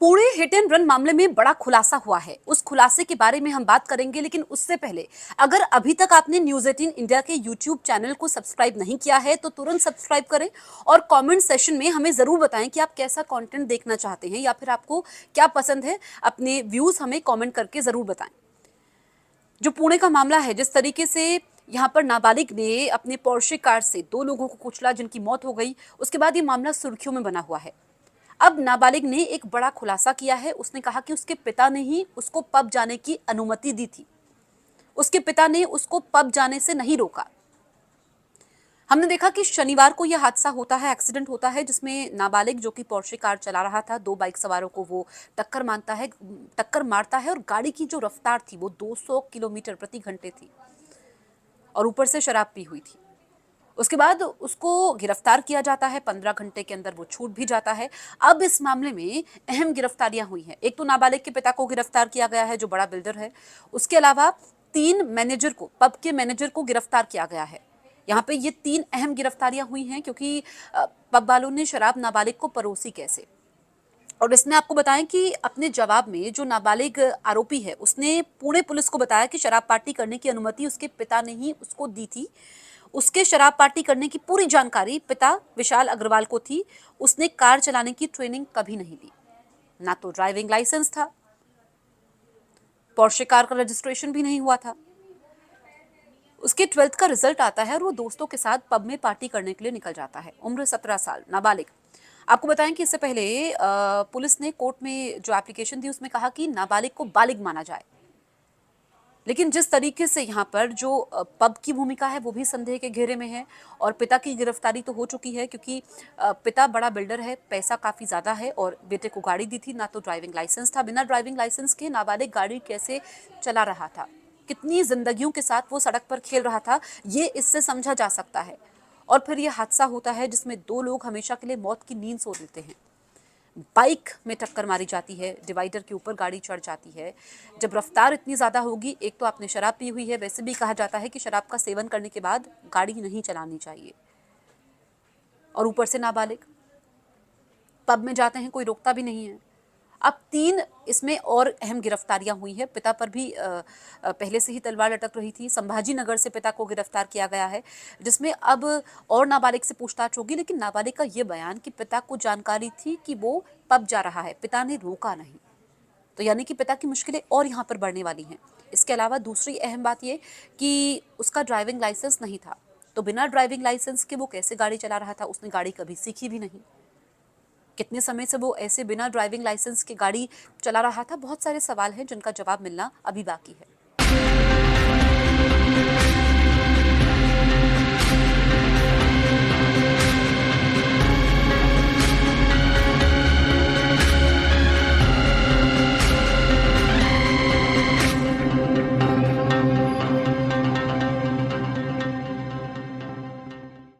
Pune hit and run मामले में बड़ा खुलासा हुआ है। उस खुलासे के बारे में हम बात करेंगे, लेकिन उससे पहले अगर अभी तक आपने न्यूज़ 18 इंडिया के यूट्यूब चैनल को सब्सक्राइब नहीं किया है तो तुरंत सब्सक्राइब करें और कमेंट सेशन में हमें जरूर बताएं कि आप कैसा कंटेंट देखना चाहते हैं या फिर आपको क्या पसंद है। अपने व्यूज हमें कमेंट करके जरूर बताएं। जो पुणे का मामला है, जिस तरीके से यहाँ पर नाबालिग ने अपने पोर्शे कार से 2 लोगों को कुचला जिनकी मौत हो गई, उसके बाद ये मामला सुर्खियों में बना हुआ है। अब नाबालिग ने एक बड़ा खुलासा किया है। उसने कहा कि उसके पिता ने ही उसको पब जाने की अनुमति दी थी। उसके पिता ने उसको पब जाने से नहीं रोका। हमने देखा कि शनिवार को यह हादसा होता है, एक्सीडेंट होता है, जिसमें नाबालिग जो कि पोर्शे कार चला रहा था, 2 बाइक सवारों को वो टक्कर मारता है और गाड़ी की जो रफ्तार थी वो 200 किलोमीटर प्रति घंटे थी और ऊपर से शराब पी हुई थी। उसके बाद उसको गिरफ्तार किया जाता है। 15 घंटे के अंदर वो छूट भी जाता है। अब इस मामले में अहम गिरफ्तारियां हुई हैं। एक तो नाबालिग के पिता को गिरफ्तार किया गया है, जो बड़ा बिल्डर है। उसके अलावा 3 मैनेजर को, पब के मैनेजर को गिरफ्तार किया गया है। यहाँ पे ये 3 अहम गिरफ्तारियां हुई हैं, क्योंकि पब वालों ने शराब नाबालिग को परोसी कैसे। और इसमें आपको बताएं कि अपने जवाब में जो नाबालिग आरोपी है, उसने पुणे पुलिस को बताया कि शराब पार्टी करने की अनुमति उसके पिता ने ही उसको दी थी। उसके शराब पार्टी करने की पूरी जानकारी पिता विशाल अग्रवाल को थी। उसने कार चलाने की ट्रेनिंग कभी नहीं ली, ना तो ड्राइविंग लाइसेंस था, पोर्शे कार का रजिस्ट्रेशन भी नहीं हुआ था। उसके 12th का रिजल्ट आता है और वो दोस्तों के साथ पब में पार्टी करने के लिए निकल जाता है। उम्र 17 साल, नाबालिग। आपको बताएं कि इससे पहले पुलिस ने कोर्ट में जो एप्लीकेशन दी उसमें कहा कि नाबालिग को बालिग माना जाए, लेकिन जिस तरीके से यहाँ पर जो पब की भूमिका है वो भी संदेह के घेरे में है। और पिता की गिरफ्तारी तो हो चुकी है, क्योंकि पिता बड़ा बिल्डर है, पैसा काफ़ी ज़्यादा है और बेटे को गाड़ी दी थी, ना तो ड्राइविंग लाइसेंस था। बिना ड्राइविंग लाइसेंस के नाबालिग गाड़ी कैसे चला रहा था, कितनी जिंदगियों के साथ वो सड़क पर खेल रहा था, ये इससे समझा जा सकता है। और फिर ये हादसा होता है जिसमें 2 लोग हमेशा के लिए मौत की नींद सो लेते हैं। बाइक में टक्कर मारी जाती है, डिवाइडर के ऊपर गाड़ी चढ़ जाती है। जब रफ्तार इतनी ज़्यादा होगी, एक तो आपने शराब पी हुई है, वैसे भी कहा जाता है कि शराब का सेवन करने के बाद गाड़ी नहीं चलानी चाहिए, और ऊपर से नाबालिग पब में जाते हैं, कोई रोकता भी नहीं है। अब 3 इसमें और अहम गिरफ्तारियां हुई है। पिता पर भी पहले से ही तलवार लटक रही थी। संभाजी नगर से पिता को गिरफ्तार किया गया है, जिसमें अब और नाबालिग से पूछताछ होगी। लेकिन नाबालिग का ये बयान कि पिता को जानकारी थी कि वो पब जा रहा है, पिता ने रोका नहीं, तो यानी कि पिता की मुश्किलें और यहाँ पर बढ़ने वाली हैं। इसके अलावा दूसरी अहम बात ये कि उसका ड्राइविंग लाइसेंस नहीं था, तो बिना ड्राइविंग लाइसेंस के वो कैसे गाड़ी चला रहा था। उसने गाड़ी कभी सीखी भी नहीं। कितने समय से वो ऐसे बिना ड्राइविंग लाइसेंस के गाड़ी चला रहा था। बहुत सारे सवाल हैं जिनका जवाब मिलना अभी बाकी है।